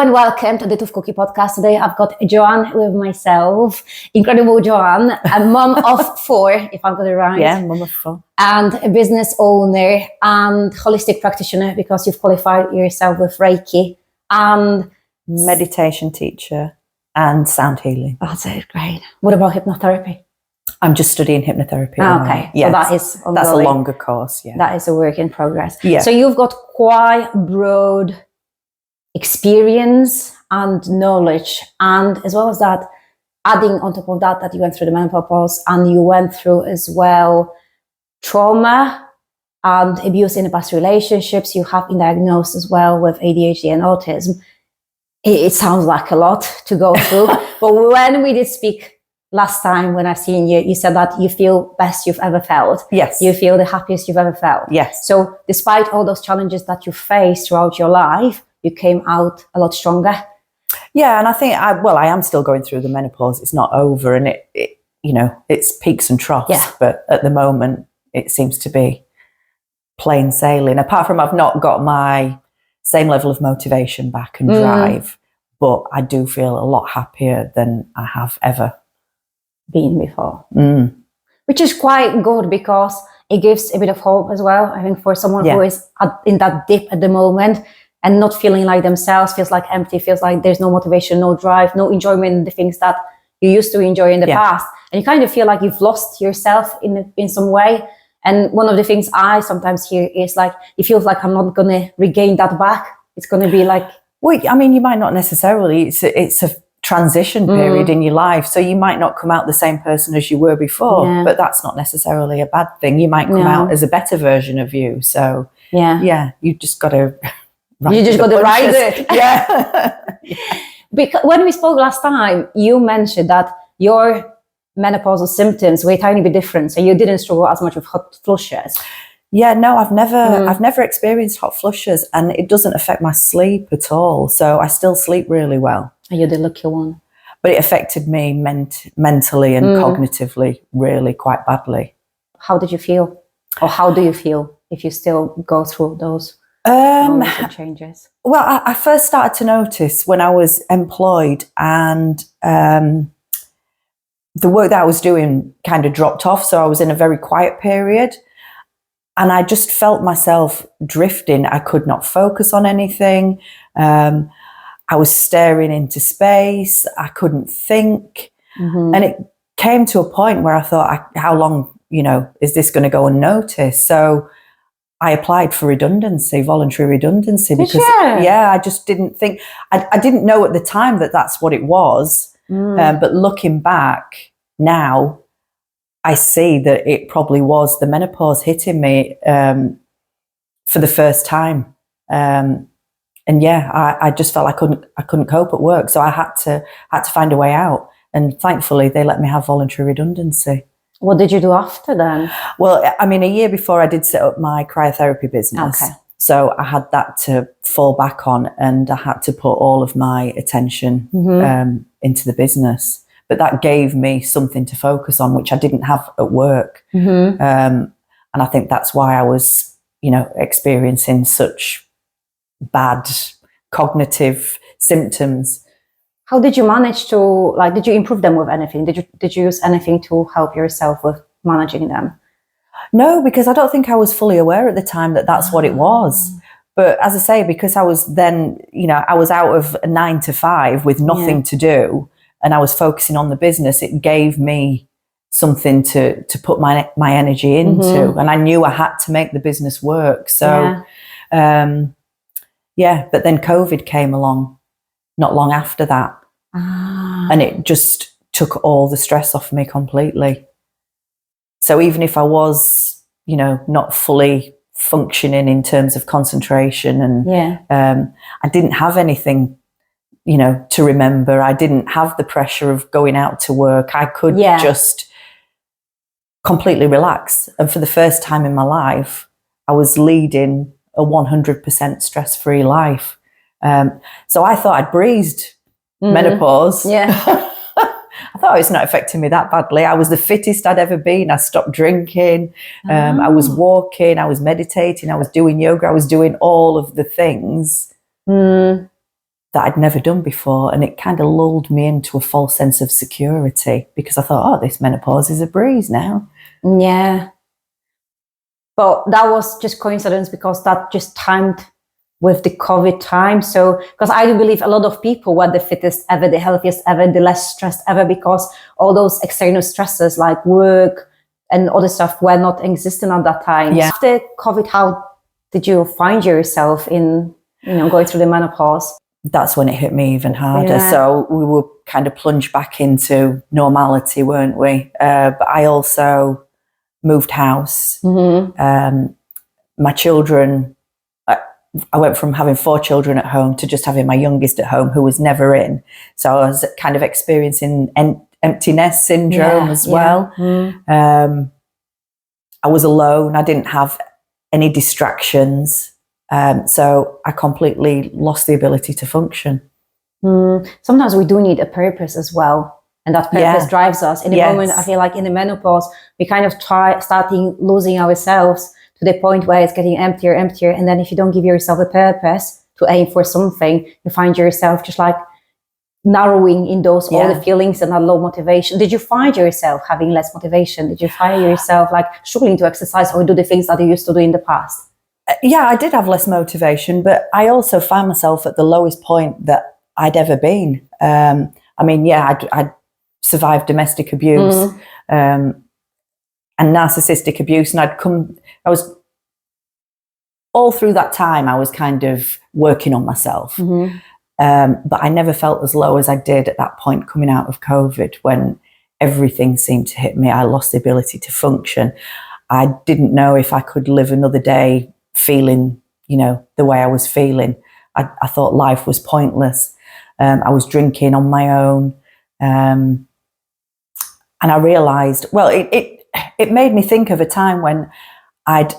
And welcome to the Tooth Cookie podcast. Today I've got Joanne with myself, incredible Joanne, a mom of 4, if I've got it right. Yeah, mom of 4. And a business owner and holistic practitioner because you've qualified yourself with Reiki and meditation teacher and sound healing. That's it, great. What about hypnotherapy? I'm just studying hypnotherapy. Okay, yes. So that is ongoing. That's a longer course, yeah. That is a work in progress. Yeah. So you've got quite broad experience and knowledge, and as well as that, adding on top of that you went through the menopause and you went through as well trauma and abuse in the past relationships. You have been diagnosed as well with ADHD and autism. It sounds like a lot to go through. But when we did speak last time, when I seen you, you said that you feel best you've ever felt. Yes. You feel the happiest you've ever felt. Yes. So despite all those challenges that you faced throughout your life, you came out a lot stronger. Yeah, and I think I am still going through the menopause. It's not over, and it it's peaks and troughs. Yeah. But at the moment, it seems to be plain sailing. Apart from I've not got my same level of motivation back and drive, but I do feel a lot happier than I have ever been before. Which is quite good because it gives a bit of hope as well. I think for someone who is in that dip at the moment and not feeling like themselves, feels like empty, feels like there's no motivation, no drive, no enjoyment in the things that you used to enjoy in the past. And you kind of feel like you've lost yourself in some way. And one of the things I sometimes hear is like, it feels like I'm not going to regain that back. It's going to be like... Well, I mean, you might not necessarily. It's a transition period in your life. So you might not come out the same person as you were before, but that's not necessarily a bad thing. You might come out as a better version of you. So yeah, you just got to... You just got to ride it. Yeah. Because when we spoke last time, you mentioned that your menopausal symptoms were a tiny bit different. So you didn't struggle as much with hot flushes. Yeah, no, I've never experienced hot flushes, and it doesn't affect my sleep at all. So I still sleep really well. You're the lucky one. But it affected me mentally and cognitively really quite badly. How did you feel? Or how do you feel if you still go through those changes? Well, I first started to notice when I was employed and the work that I was doing kind of dropped off. So I was in a very quiet period and I just felt myself drifting. I could not focus on anything. I was staring into space. I couldn't think. And it came to a point where I thought, how long, is this going to go unnoticed? So I applied for redundancy, voluntary redundancy, because I just didn't think, I didn't know at the time that that's what it was. But looking back now, I see that it probably was the menopause hitting me for the first time. I just felt I couldn't cope at work. So I had to find a way out. And thankfully they let me have voluntary redundancy. What did you do after then? Well, I mean, a year before I did set up my cryotherapy business. Okay. So I had that to fall back on and I had to put all of my attention into the business. But that gave me something to focus on, which I didn't have at work. And I think that's why I was, experiencing such bad cognitive symptoms. How did you manage to, did you improve them with anything? Did you use anything to help yourself with managing them? No, because I don't think I was fully aware at the time that that's what it was. But as I say, because I was then, I was out of a 9 to 5 with nothing to do and I was focusing on the business, it gave me something to put my energy into. And I knew I had to make the business work. So, but then COVID came along not long after that. And it just took all the stress off me completely. So even if I was, not fully functioning in terms of concentration and I didn't have anything, to remember. I didn't have the pressure of going out to work. I could just completely relax. And for the first time in my life, I was leading a 100% stress-free life. So I thought I'd breezed menopause. I thought it's not affecting me that badly. I was the fittest I'd ever been. I stopped drinking. I was walking. I was meditating. I was doing yoga. I was doing all of the things. that I'd never done before. And it kind of lulled me into a false sense of security because I thought, oh, this menopause is a breeze now. Yeah. But that was just coincidence because that just timed with the COVID time. So, because I do believe a lot of people were the fittest ever, the healthiest ever, the less stressed ever, because all those external stresses like work and other stuff were not existing at that time. Yeah. After COVID, how did you find yourself in, going through the menopause? That's when it hit me even harder. Yeah. So we were kind of plunged back into normality, weren't we? But I also moved house. My children, I went from having 4 children at home to just having my youngest at home who was never in. So I was kind of experiencing empty nest syndrome as well. I was alone. I didn't have any distractions. So I completely lost the ability to function. Sometimes we do need a purpose as well. And that purpose drives us. In the moment, I feel like in the menopause, we kind of starting losing ourselves to the point where it's getting emptier. And then if you don't give yourself a purpose to aim for something, you find yourself just like narrowing in those all the feelings and a low motivation. Did you find yourself having less motivation? Did you find yourself like struggling to exercise or do the things that you used to do in the past? Yeah, I did have less motivation, but I also found myself at the lowest point that I'd ever been. I'd survived domestic abuse and narcissistic abuse, and I was all through that time, I was kind of working on myself. But I never felt as low as I did at that point coming out of COVID when everything seemed to hit me. I lost the ability to function. I didn't know if I could live another day feeling, the way I was feeling. I thought life was pointless. I was drinking on my own. And I realized, it made me think of a time when I'd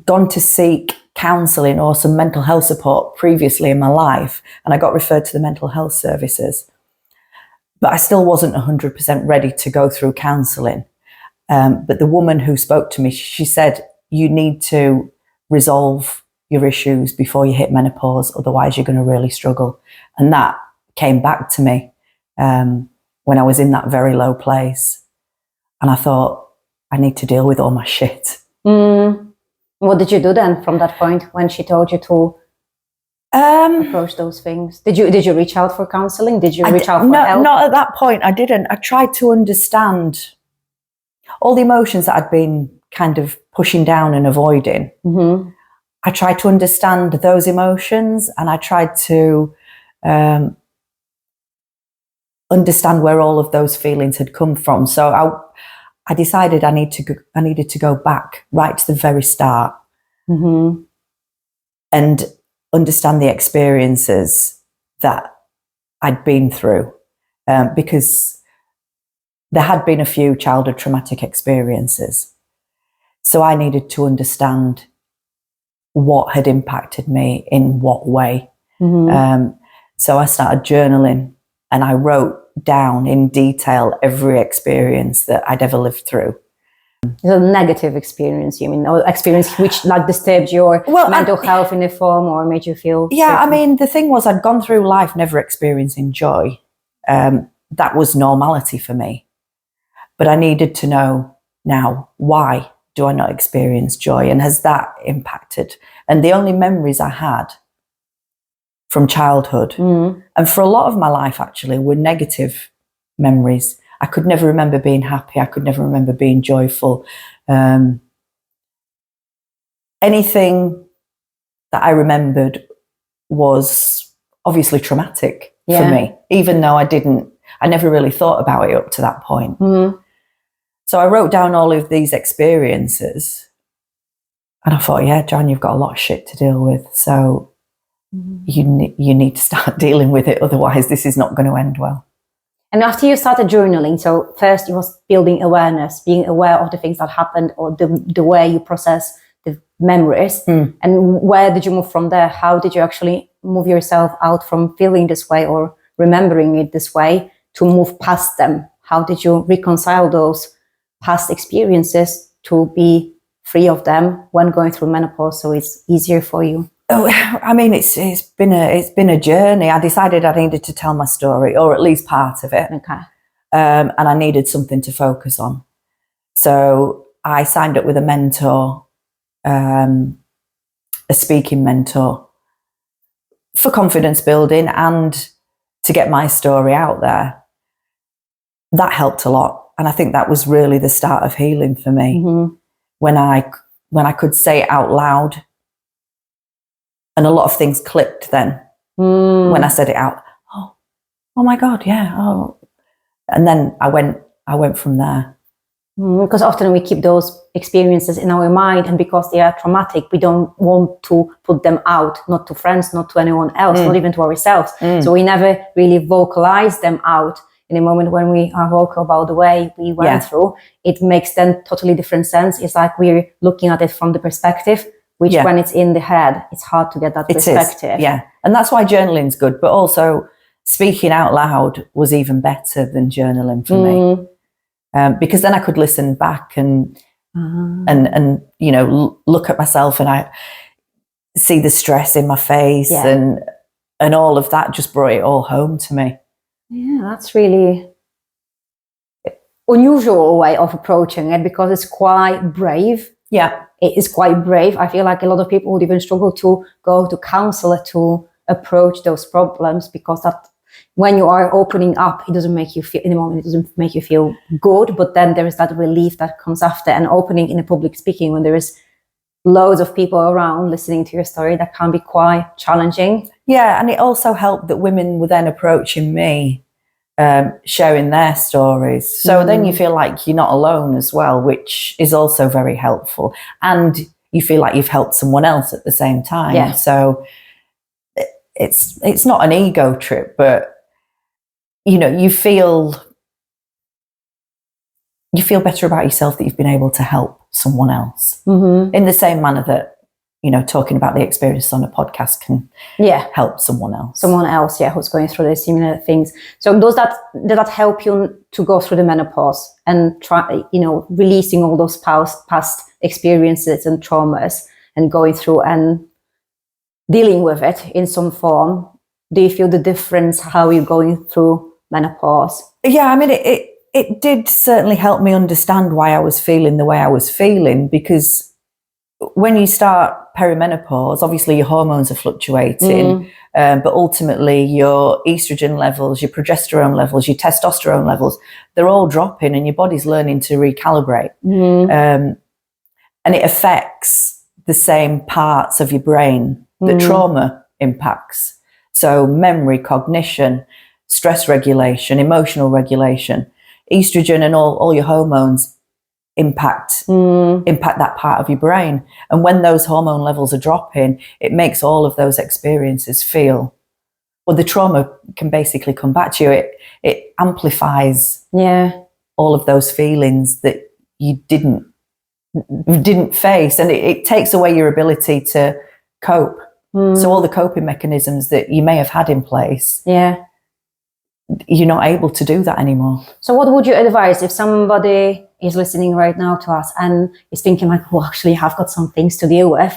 gone to seek counselling or some mental health support previously in my life, and I got referred to the mental health services. But I still wasn't 100% ready to go through counselling. But the woman who spoke to me, she said, you need to resolve your issues before you hit menopause, otherwise you're going to really struggle. And that came back to me when I was in that very low place. And I thought, I need to deal with all my shit. What did you do then from that point when she told you to approach those things? Did you reach out for counselling? Did you reach out for help? Not at that point. I didn't. I tried to understand all the emotions that I'd been kind of pushing down and avoiding. I tried to understand those emotions, and I tried to understand where all of those feelings had come from. So I decided I needed to go back right to the very start and understand the experiences that I'd been through, because there had been a few childhood traumatic experiences. So I needed to understand what had impacted me in what way. So I started journaling, and I wrote down in detail every experience that I'd ever lived through. A negative experience, you mean, or experience which like disturbed your mental health in a form or made you feel sick? I mean, the thing was, I'd gone through life never experiencing joy. That was normality for me. But I needed to know now, why do I not experience joy? And has that impacted? And the only memories I had from childhood, and for a lot of my life actually, were negative memories. I could never remember being happy. I could never remember being joyful. Anything that I remembered was obviously traumatic for me, even though I never really thought about it up to that point. So I wrote down all of these experiences, and I thought, yeah, Joanne, you've got a lot of shit to deal with. So you need to start dealing with it. Otherwise, this is not going to end well. And after you started journaling, so first it was building awareness, being aware of the things that happened or the way you process the memories. And where did you move from there? How did you actually move yourself out from feeling this way or remembering it this way to move past them? How did you reconcile those past experiences to be free of them when going through menopause so it's easier for you? Oh, I mean, it's been a journey. I decided I needed to tell my story, or at least part of it. Okay. And I needed something to focus on. So I signed up with a mentor, a speaking mentor, for confidence building and to get my story out there. That helped a lot. And I think that was really the start of healing for me. Mm-hmm. When I could say it out loud. And a lot of things clicked then when I said it out. Oh my God, yeah. Oh. And then I went from there. Because often we keep those experiences in our mind, and because they are traumatic, we don't want to put them out, not to friends, not to anyone else, not even to ourselves. So we never really vocalize them out. In a moment when we are vocal about the way we went through, it makes then totally different sense. It's like we're looking at it from the perspective, which when it's in the head, it's hard to get that perspective. Yeah. And that's why journaling's good, but also speaking out loud was even better than journaling for me. Because then I could listen back and you know, look at myself, and I see the stress in my face and all of that just brought it all home to me. Yeah, that's really unusual way of approaching it, because it's quite brave. Yeah. It is quite brave. I feel like a lot of people would even struggle to go to counselor to approach those problems, because that when you are opening up, it doesn't make you feel, in the moment, it doesn't make you feel good, but then there is that relief that comes after. And opening in a public speaking when there is loads of people around listening to your story, that can be quite challenging. Yeah, and it also helped that women were then approaching me, sharing their stories. So then you feel like you're not alone as well, which is also very helpful. And you feel like you've helped someone else at the same time. Yeah. So it's not an ego trip, but you know, you feel better about yourself that you've been able to help someone else in the same manner that, you know, talking about the experience on a podcast can help someone else. Who's going through the similar things. So did that help you to go through the menopause and try, you know, releasing all those past experiences and traumas and going through and dealing with it in some form? Do you feel the difference how you're going through menopause? Yeah, I mean, it did certainly help me understand why I was feeling the way I was feeling, because when you start perimenopause, obviously your hormones are fluctuating, but ultimately your estrogen levels, your progesterone levels, your testosterone levels, they're all dropping, and your body's learning to recalibrate. And it affects the same parts of your brain that trauma impacts. So memory, cognition, stress regulation, emotional regulation, estrogen and all your hormones impact that part of your brain. And when those hormone levels are dropping, it makes all of those experiences feel, well, the trauma can basically come back to you. It amplifies all of those feelings that you didn't face, and it takes away your ability to cope. So all the coping mechanisms that you may have had in place, you're not able to do that anymore. So what would you advise if somebody is listening right now to us and is thinking like, well, actually I've got some things to deal with?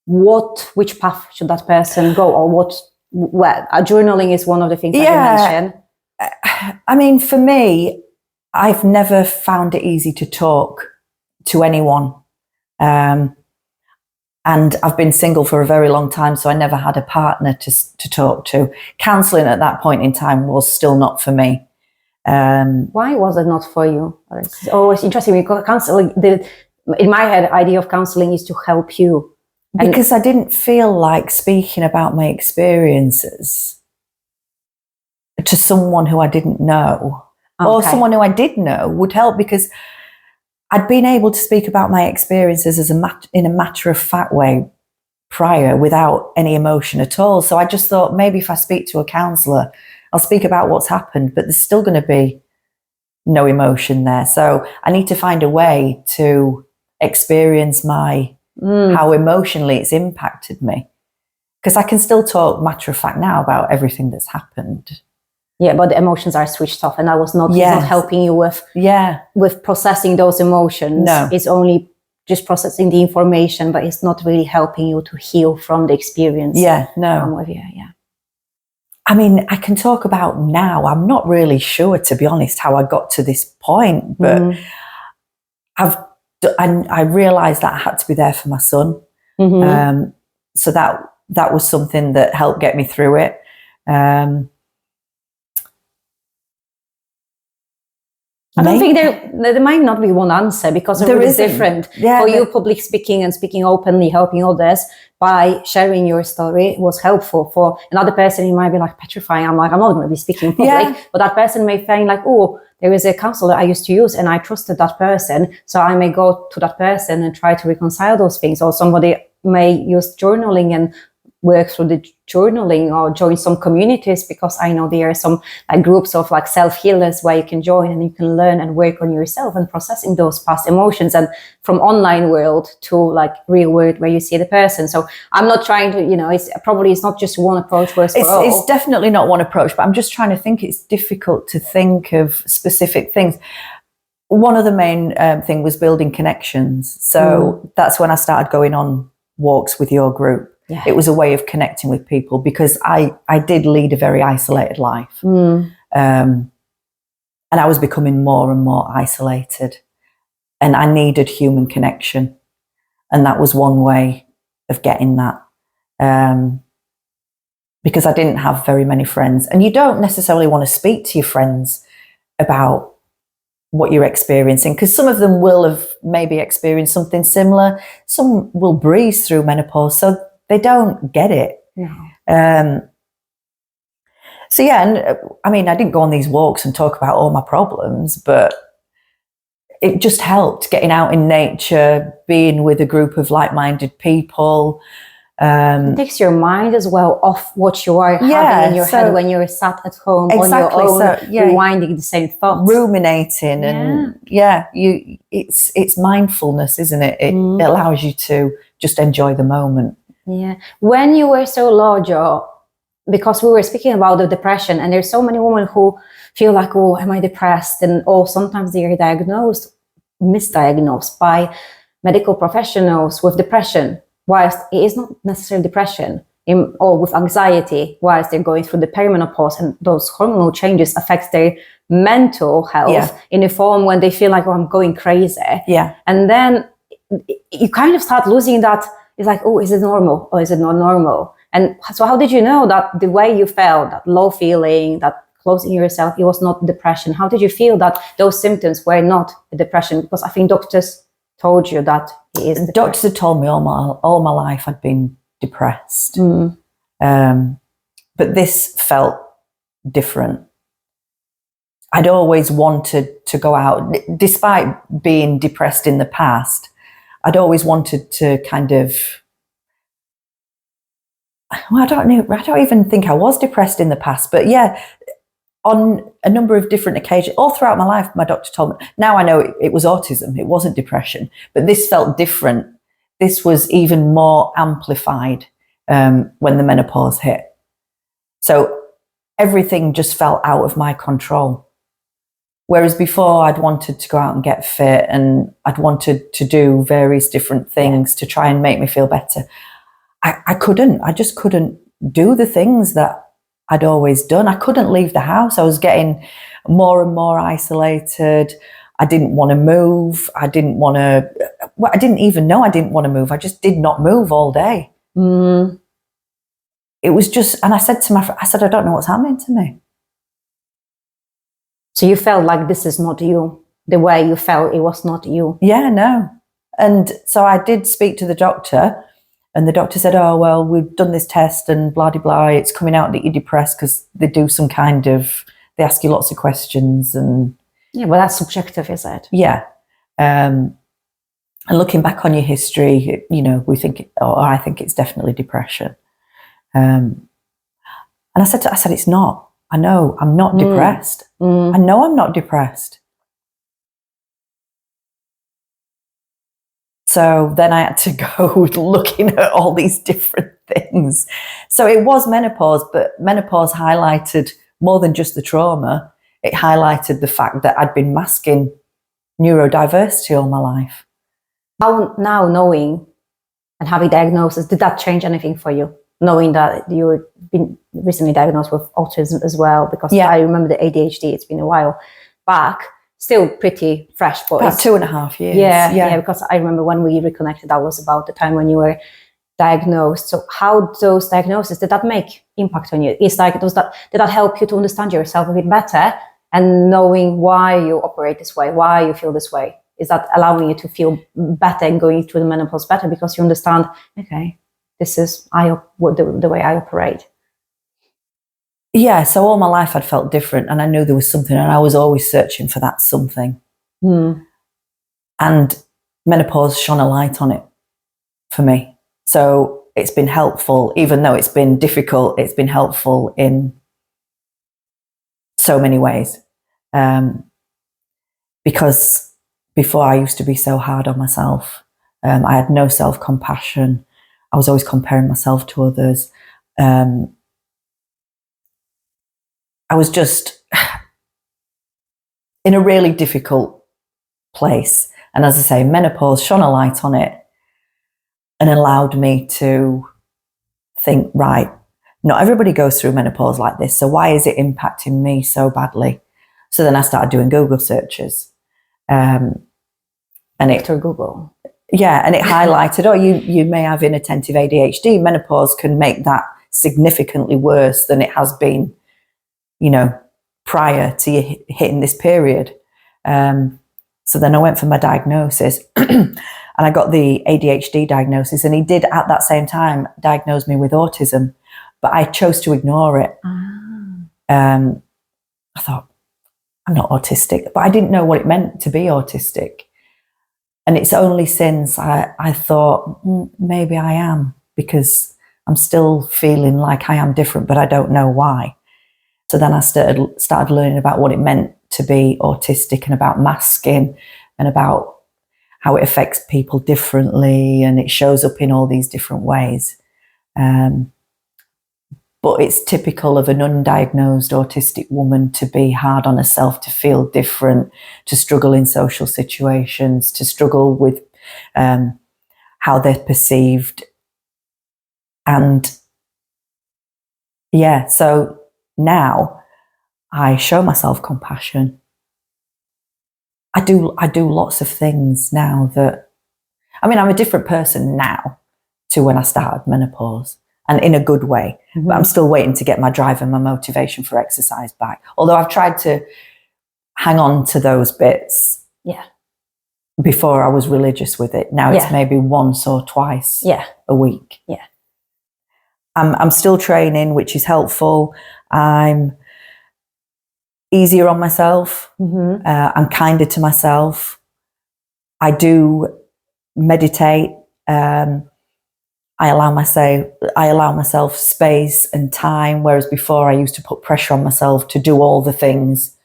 Which path should that person go, or journaling is one of the things that you mentioned. I mean, for me, I've never found it easy to talk to anyone. And I've been single for a very long time, so I never had a partner to talk to. Counselling at that point in time was still not for me. Why was it not for you? It's always interesting, because counselling, in my head, the idea of counselling is to help you. Because I didn't feel like speaking about my experiences to someone who I didn't know, or someone who I did know would help, because I'd been able to speak about my experiences in a matter-of-fact way prior, without any emotion at all. So I just thought, maybe if I speak to a counsellor, I'll speak about what's happened, but there's still going to be no emotion there. So I need to find a way to experience how emotionally it's impacted me. Because I can still talk matter-of-fact now about everything that's happened. Yeah, but the emotions are switched off, and that was not, it's not helping you with processing those emotions. No. It's only just processing the information, but it's not really helping you to heal from the experience. Yeah, no. I'm with you, yeah. I mean, I can talk about now. I'm not really sure, to be honest, how I got to this point, but I realised that I had to be there for my son. So that was something that helped get me through it. I don't think there might not be one answer, because everybody's different. For you, public speaking and speaking openly, helping others by sharing your story was helpful. For another person, it might be like petrifying. I'm not going to be speaking in public, but that person may find like, oh, there is a counselor I used to use and I trusted that person, so I may go to that person and try to reconcile those things. Or somebody may use journaling and work through the journaling, or join some communities, because I know there are some like groups of like self-healers where you can join and you can learn and work on yourself and processing those past emotions, and from online world to like real world where you see the person. So I'm not trying to, it's not just one approach works for all. It's definitely not one approach, but I'm just trying to think. It's difficult to think of specific things. One of the main thing was building connections. So that's when I started going on walks with your group. Yeah. It was a way of connecting with people, because I did lead a very isolated life. And I was becoming more and more isolated, and I needed human connection. And that was one way of getting that. Because I didn't have very many friends, and you don't necessarily want to speak to your friends about what you're experiencing, because some of them will have maybe experienced something similar. Some will breeze through menopause, so they don't get it. No. So yeah, and I mean, I didn't go on these walks and talk about all my problems, but it just helped getting out in nature, being with a group of like-minded people. It takes your mind as well off what you are having in your head when you're sat at home on your own, rewinding the same thoughts, ruminating, and it's mindfulness, isn't it? It allows you to just enjoy the moment. Yeah. When you were so low, Jo, because we were speaking about the depression, and there's so many women who feel like, oh, am I depressed? And sometimes they are misdiagnosed by medical professionals with depression, whilst it is not necessarily depression, or with anxiety, whilst they're going through the perimenopause, and those hormonal changes affect their mental health in a form when they feel like, oh, I'm going crazy. Yeah. And then you kind of start losing that. It's like, oh, is it normal or is it not normal? And so how did you know that the way you felt, that low feeling, that closing yourself, it was not depression? How did you feel that those symptoms were not depression? Because I think doctors told you that it is depression. Doctors had told me all my life I'd been depressed. But this felt different. I'd always wanted to go out, despite being depressed in the past. I'd always wanted to kind of, well, I don't even think I was depressed in the past, but yeah, on a number of different occasions, all throughout my life, my doctor told me, now I know it was autism, it wasn't depression, but this felt different. This was even more amplified when the menopause hit. So everything just felt out of my control. Whereas before I'd wanted to go out and get fit, and I'd wanted to do various different things to try and make me feel better. I just couldn't do the things that I'd always done. I couldn't leave the house. I was getting more and more isolated. I didn't want to move. I didn't even know I didn't want to move. I just did not move all day. It was just, and I said to my friend, I don't know what's happening to me. So you felt like this is not you. The way you felt, it was not you. Yeah, no. And so I did speak to the doctor, and the doctor said, oh, well, we've done this test and blah, blah, blah. It's coming out that you're depressed, because they do some kind of, they ask you lots of questions. And yeah, but that's subjective, is it? Yeah. And looking back on your history, we think, I think it's definitely depression. And I said, it's not. I know I'm not depressed. I know I'm not depressed. So then I had to go looking at all these different things. So it was menopause, but menopause highlighted more than just the trauma. It highlighted the fact that I'd been masking neurodiversity all my life. How now knowing and having diagnosis, did that change anything for you? Knowing that you've been recently diagnosed with autism as well, because I remember the ADHD, it's been a while back, still pretty fresh, but about 2.5 years. Yeah, because I remember when we reconnected, that was about the time when you were diagnosed. So how those diagnoses, did that make impact on you? It's like, did that help you to understand yourself a bit better and knowing why you operate this way, why you feel this way? Is that allowing you to feel better and going through the menopause better because you understand, okay, this is the way I operate? Yeah, so all my life I'd felt different and I knew there was something and I was always searching for that something. And menopause shone a light on it for me. So it's been helpful, even though it's been difficult, it's been helpful in so many ways. Because before I used to be so hard on myself. I had no self-compassion. I was always comparing myself to others. I was just in a really difficult place. And as I say, menopause shone a light on it and allowed me to think, right, not everybody goes through menopause like this. So why is it impacting me so badly? So then I started doing Google searches. And it Through Google. Yeah, and it highlighted, oh, you may have inattentive ADHD. Menopause can make that significantly worse than it has been, prior to you hitting this period. So then I went for my diagnosis and I got the ADHD diagnosis, and he did at that same time diagnose me with autism, but I chose to ignore it. I thought, I'm not autistic, but I didn't know what it meant to be autistic. And it's only since I thought, maybe I am, because I'm still feeling like I am different, but I don't know why. So then I started learning about what it meant to be autistic and about masking and about how it affects people differently, and it shows up in all these different ways. But it's typical of an undiagnosed autistic woman to be hard on herself, to feel different, to struggle in social situations, to struggle with how they're perceived. And yeah, so now I show myself compassion. I do lots of things now I'm a different person now to when I started menopause. And in a good way. But I'm still waiting to get my drive and my motivation for exercise back. Although I've tried to hang on to those bits before I was religious with it. Now it's maybe once or twice a week. Yeah. I'm still training, which is helpful. I'm easier on myself. I'm kinder to myself. I do meditate. I allow myself space and time, whereas before I used to put pressure on myself to do all the things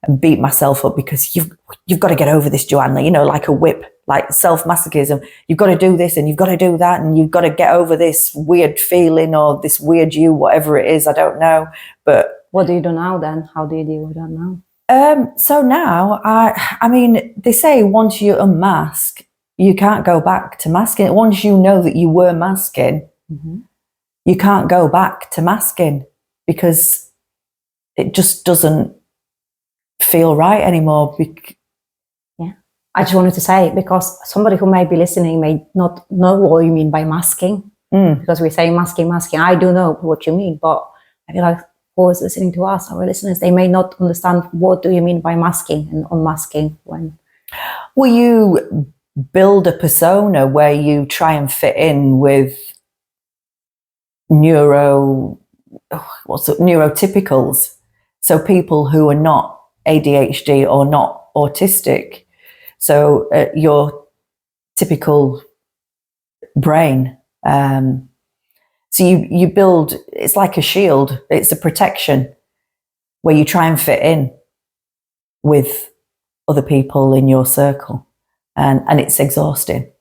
and beat myself up because you've got to get over this, Joanne, like a whip, like self-masochism. You've got to do this and you've got to do that and you've got to get over this weird feeling or this weird whatever it is, I don't know. But what do you do now then? How do you deal with that now? So now, they say once you unmask, you can't go back to masking. Once you know that you were masking, you can't go back to masking because it just doesn't feel right anymore. Yeah. I just wanted to say, because somebody who may be listening may not know what you mean by masking, because we say masking. I do know what you mean, but I feel like who is listening to us, our listeners, they may not understand what do you mean by masking and unmasking when. Well, you build a persona where you try and fit in with neurotypicals. So people who are not ADHD or not autistic. So your typical brain. So you build, it's like a shield. It's a protection where you try and fit in with other people in your circle. And it's exhausting.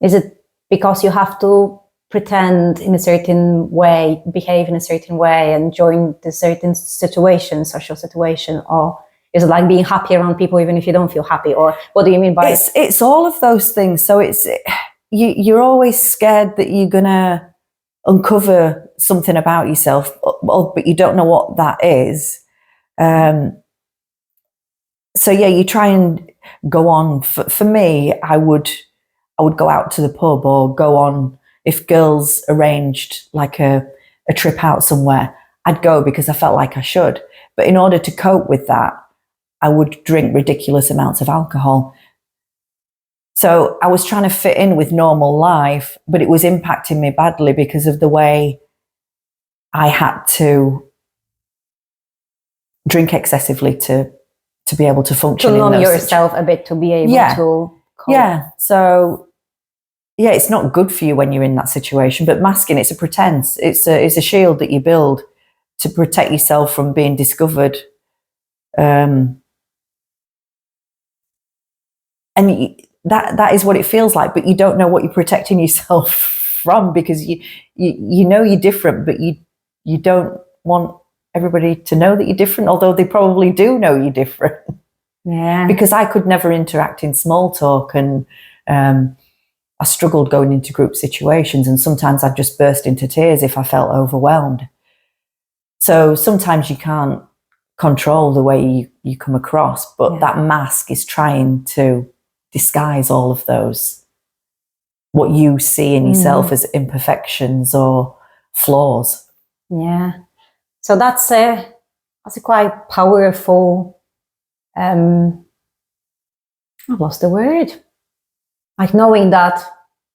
Is it because you have to pretend in a certain way, behave in a certain way, and join the certain situation, social situation, or Is it like being happy around people even if you don't feel happy? Or what do you mean by it's all of those things. So you're always scared that you're gonna uncover something about yourself, but you don't know what that is. So yeah, you try and go on. For me, I would go out to the pub or go on, if girls arranged like a trip out somewhere, I'd go because I felt like I should. But in order to cope with that, I would drink ridiculous amounts of alcohol. So I was trying to fit in with normal life, but it was impacting me badly because of the way I had to drink excessively to be able to function. To numb yourself a bit, to be able to cope. Yeah. So yeah, it's not good for you when you're in that situation, but masking, it's a pretense. It's a shield that you build to protect yourself from being discovered. And that is what it feels like, but you don't know what you're protecting yourself from, because you know you're different, but you don't want everybody to know that you're different, although they probably do know you're different. Yeah. Because I could never interact in small talk, and I struggled going into group situations, and sometimes I'd just burst into tears if I felt overwhelmed. So sometimes you can't control the way you come across, but that mask is trying to disguise all of those, what you see in yourself as imperfections or flaws. Yeah. So that's a quite powerful, I've lost the word. Like knowing that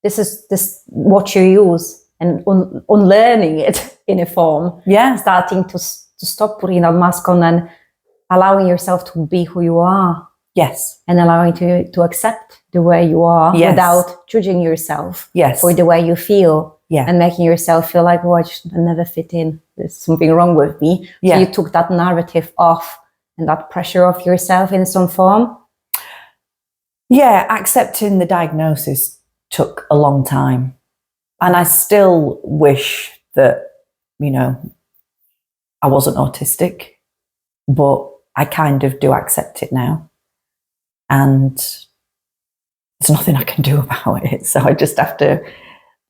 this is what you use, and unlearning it in a form. Yeah. Starting to stop putting that mask on and allowing yourself to be who you are. Yes. And allowing to accept the way you are without judging yourself for the way you feel. Yeah. And making yourself feel like, oh, I never fit in. There's something wrong with me. Yeah. So you took that narrative off and that pressure off yourself in some form. Yeah, accepting the diagnosis took a long time. And I still wish that, I wasn't autistic, but I kind of do accept it now. And there's nothing I can do about it. So I just have to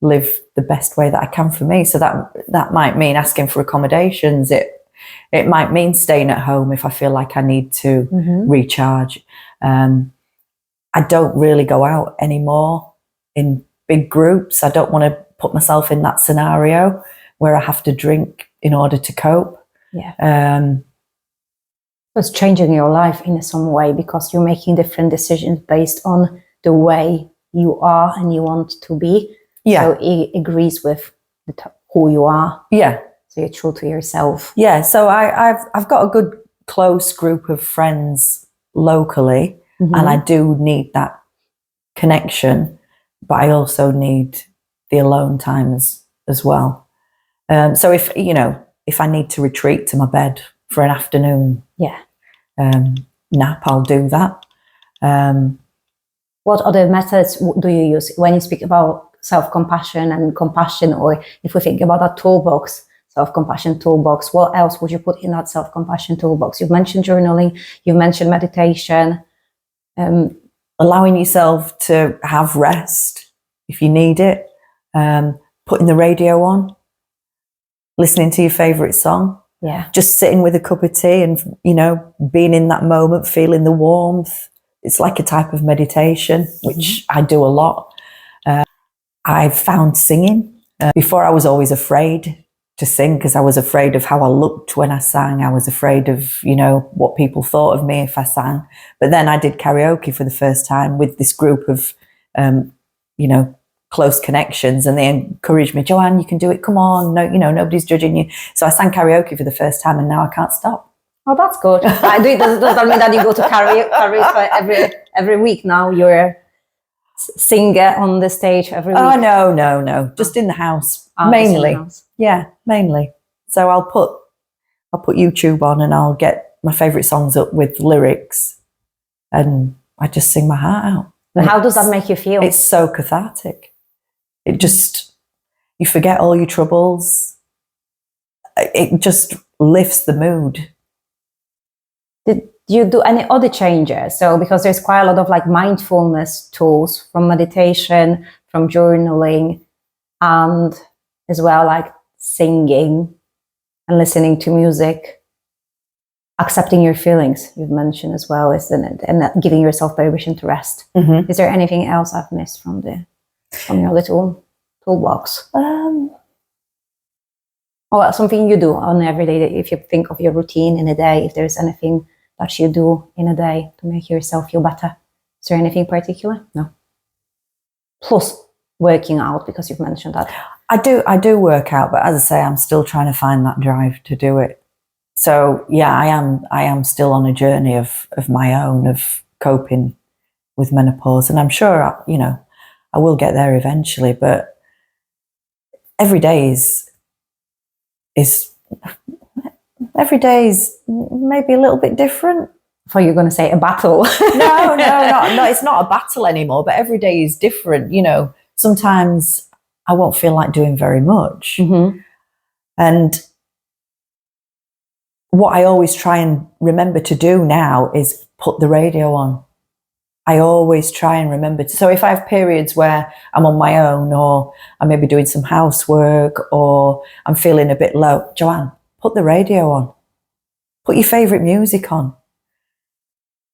live the best way that I can for me. So that might mean asking for accommodations. It might mean staying at home if I feel like I need to recharge. I don't really go out anymore in big groups. I don't want to put myself in that scenario where I have to drink in order to cope. Yeah. It's changing your life in some way because you're making different decisions based on the way you are and you want to be. Yeah. So it agrees with who you are. Yeah. So you're true to yourself. Yeah. So I've got a good close group of friends locally, and I do need that connection, but I also need the alone time as well. So if I need to retreat to my bed for an afternoon nap, I'll do that. What other methods do you use when you speak about self-compassion and compassion, or if we think about that toolbox, self-compassion toolbox, what else would you put in that self-compassion toolbox? You've mentioned journaling, you've mentioned meditation. Allowing yourself to have rest if you need it, putting the radio on, listening to your favourite song, just sitting with a cup of tea and, being in that moment, feeling the warmth. It's like a type of meditation, which I do a lot. I've found singing. Before I was always afraid to sing because I was afraid of how I looked when I sang. I was afraid of, what people thought of me if I sang. But then I did karaoke for the first time with this group of, close connections, and they encouraged me, Joanne, you can do it. Come on. No, nobody's judging you. So I sang karaoke for the first time, and now I can't stop. Oh, that's good. Does that mean that you go to karaoke every week now? You're singer on the stage every week? Oh, no. Just in the house, mainly. In the house. Yeah, mainly. So I'll put YouTube on and I'll get my favourite songs up with lyrics, and I just sing my heart out. And how does that make you feel? It's so cathartic. It just, you forget all your troubles. It just lifts the mood. Do you do any other changes? So because there's quite a lot of like mindfulness tools, from meditation, from journaling, and as well like singing and listening to music, accepting your feelings, you've mentioned as well, isn't it? And giving yourself permission to rest. Mm-hmm. Is there anything else I've missed from your little toolbox? Or something you do on every day, if you think of your routine in a day, if there's anything that you do in a day to make yourself feel better. Is there anything particular? No. Plus working out, because you've mentioned that. I do work out, but as I say, I'm still trying to find that drive to do it. So yeah, I am still on a journey of my own, of coping with menopause, and I'm sure I will get there eventually. But every day is every day is maybe a little bit different. I thought you were going to say a battle. No, it's not a battle anymore, but every day is different. Sometimes I won't feel like doing very much. Mm-hmm. And what I always try and remember to do now is put the radio on. I always try and remember. So if I have periods where I'm on my own, or I may be doing some housework, or I'm feeling a bit low, Joanne, put the radio on. Put your favourite music on.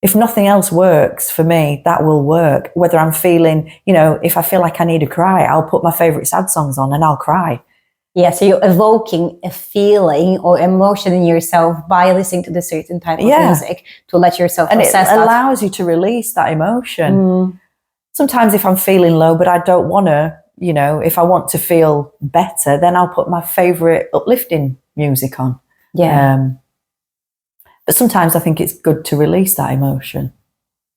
If nothing else works for me, that will work. Whether I'm feeling, if I feel like I need to cry, I'll put my favourite sad songs on and I'll cry. Yeah, so you're evoking a feeling or emotion in yourself by listening to the certain type of music to let yourself and process it allows you to release that emotion. Sometimes if I'm feeling low, but I don't want to, if I want to feel better, then I'll put my favourite uplifting music on. Yeah. But sometimes I think it's good to release that emotion.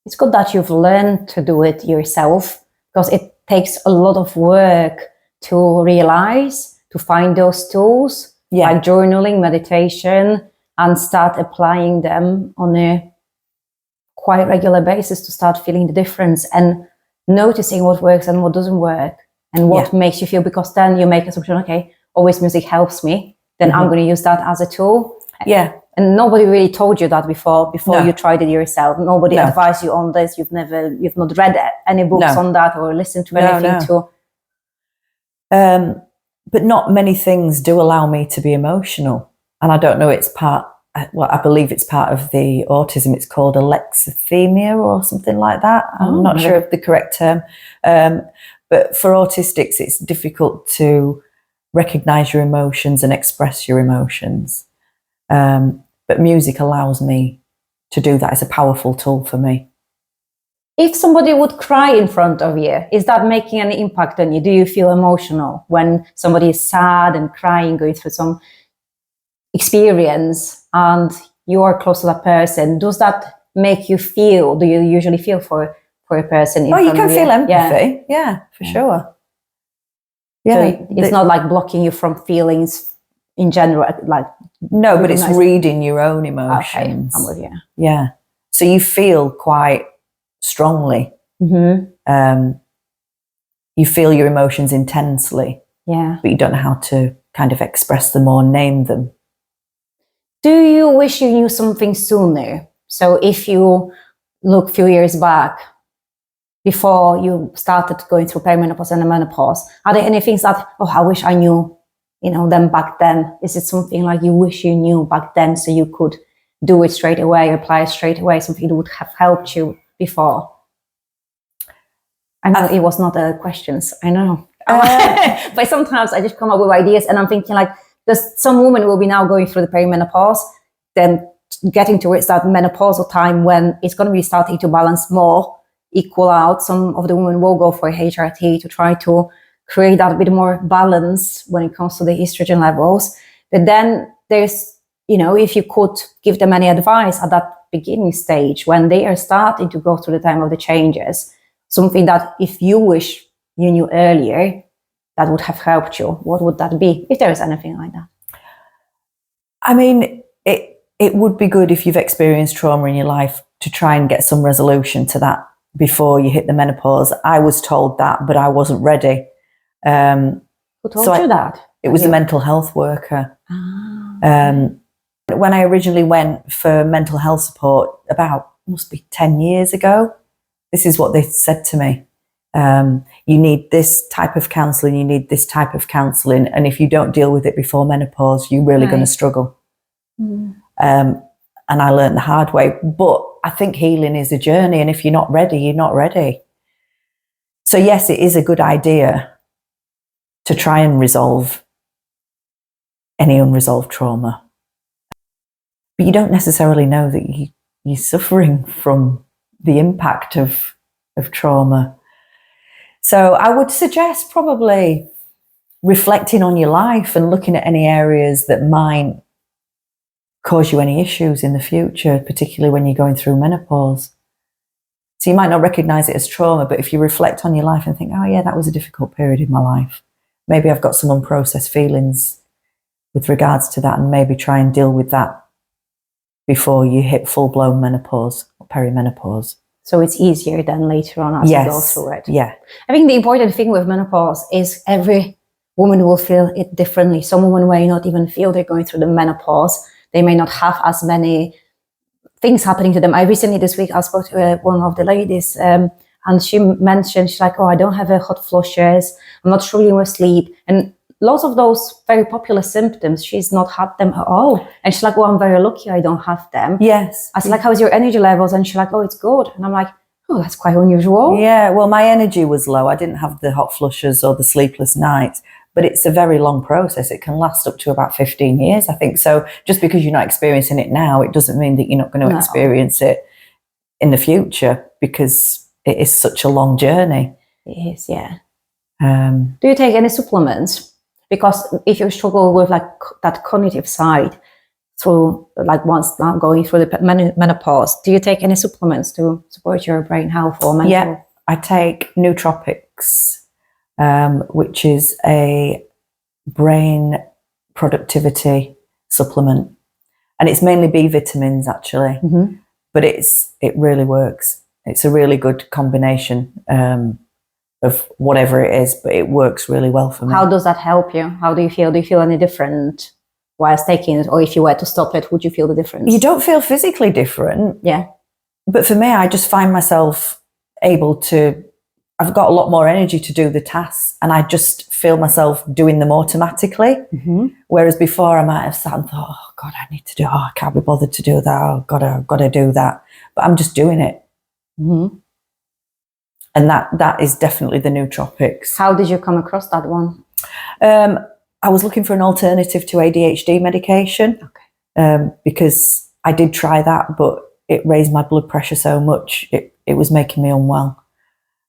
It's good that you've learned to do it yourself, because it takes a lot of work to realize, to find those tools, like journaling, meditation, and start applying them on a quite regular basis to start feeling the difference and noticing what works and what doesn't work and what makes you feel, because then you make assumption, okay, always music helps me, then I'm going to use that as a tool. Yeah. And nobody really told you that before you tried it yourself. Nobody advised you on this. You've not read any books on that or listened to anything But not many things do allow me to be emotional. And I don't know, I believe it's part of the autism. It's called alexithymia or something like that. I'm not sure of the correct term. But for autistics, it's difficult to recognize your emotions and express your emotions. But music allows me to do that. It's a powerful tool for me. If somebody would cry in front of you, is that making any impact on you? Do you feel emotional when somebody is sad and crying, going through some experience, and you are close to that person? Does that make you feel? Do you usually feel for a person in front of you? You can feel empathy. Yeah, for sure. Yeah, so it's not like blocking you from feelings in general, like. No, but it's reading your own emotions. Okay, I'm with you. Yeah. So you feel quite strongly. Mm-hmm. You feel your emotions intensely. Yeah. But you don't know how to kind of express them or name them. Do you wish you knew something sooner? So if you look a few years back, before you started going through perimenopause and the menopause, are there any things that, I wish I knew them back then? Is it something like you wish you knew back then so you could do it straight away, apply it straight away, something that would have helped you before? I know it was not a questions, I know. But sometimes I just come up with ideas and I'm thinking like, some women will be now going through the perimenopause, then getting towards that menopausal time when it's going to be starting to balance more, equal out. Some of the women will go for HRT to try to create that bit more balance when it comes to the estrogen levels. But then there's, if you could give them any advice at that beginning stage when they are starting to go through the time of the changes, something that if you wish you knew earlier, that would have helped you, what would that be, if there is anything like that? I mean, it would be good if you've experienced trauma in your life to try and get some resolution to that before you hit the menopause. I was told that, but I wasn't ready. Who told you that? It was a mental health worker. When I originally went for mental health support must be 10 years ago, this is what they said to me. You need this type of counselling, you need this type of counselling, and if you don't deal with it before menopause, you're really going to struggle. And I learned the hard way. But I think healing is a journey, and if you're not ready, you're not ready. So yes, it is a good idea to try and resolve any unresolved trauma. But you don't necessarily know that you're suffering from the impact of trauma. So I would suggest probably reflecting on your life and looking at any areas that might cause you any issues in the future, particularly when you're going through menopause. So you might not recognise it as trauma, but if you reflect on your life and think, oh yeah, that was a difficult period in my life, maybe I've got some unprocessed feelings with regards to that, and maybe try and deal with that before you hit full-blown menopause or perimenopause. So it's easier than later on as you go through it. Yeah. I think the important thing with menopause is every woman will feel it differently. Some women may not even feel they're going through the menopause. They may not have as many things happening to them. I recently this week, I spoke to one of the ladies and she mentioned, she's like, oh, I don't have hot flushes. I'm not struggling with sleep. And lots of those very popular symptoms, she's not had them at all. And she's like, oh, I'm very lucky I don't have them. Yes. I was like, how's your energy levels? And she's like, oh, it's good. And I'm like, oh, that's quite unusual. Yeah, well, my energy was low. I didn't have the hot flushes or the sleepless nights, but it's a very long process. It can last up to about 15 years, I think. So just because you're not experiencing it now, it doesn't mean that you're not going to experience it in the future, because it is such a long journey. It is, yeah. Do you take any supplements? Because if you struggle with like that cognitive side through like once now going through the menopause, do you take any supplements to support your brain health or mental? Yeah, I take nootropics, which is a brain productivity supplement, and it's mainly B vitamins actually, but it really works. It's a really good combination of whatever it is, but it works really well for me. How does that help you? How do you feel? Do you feel any different whilst taking it? Or if you were to stop it, would you feel the difference? You don't feel physically different. Yeah. But for me, I just find myself able to, I've got a lot more energy to do the tasks, and I just feel myself doing them automatically. Whereas before I might have sat and thought, oh God, I need to do, I can't be bothered to do that. Oh God, I've got to do that. But I'm just doing it. And that is definitely the nootropics. How did you come across that one? I was looking for an alternative to ADHD medication, because I did try that, but it raised my blood pressure so much, it was making me unwell.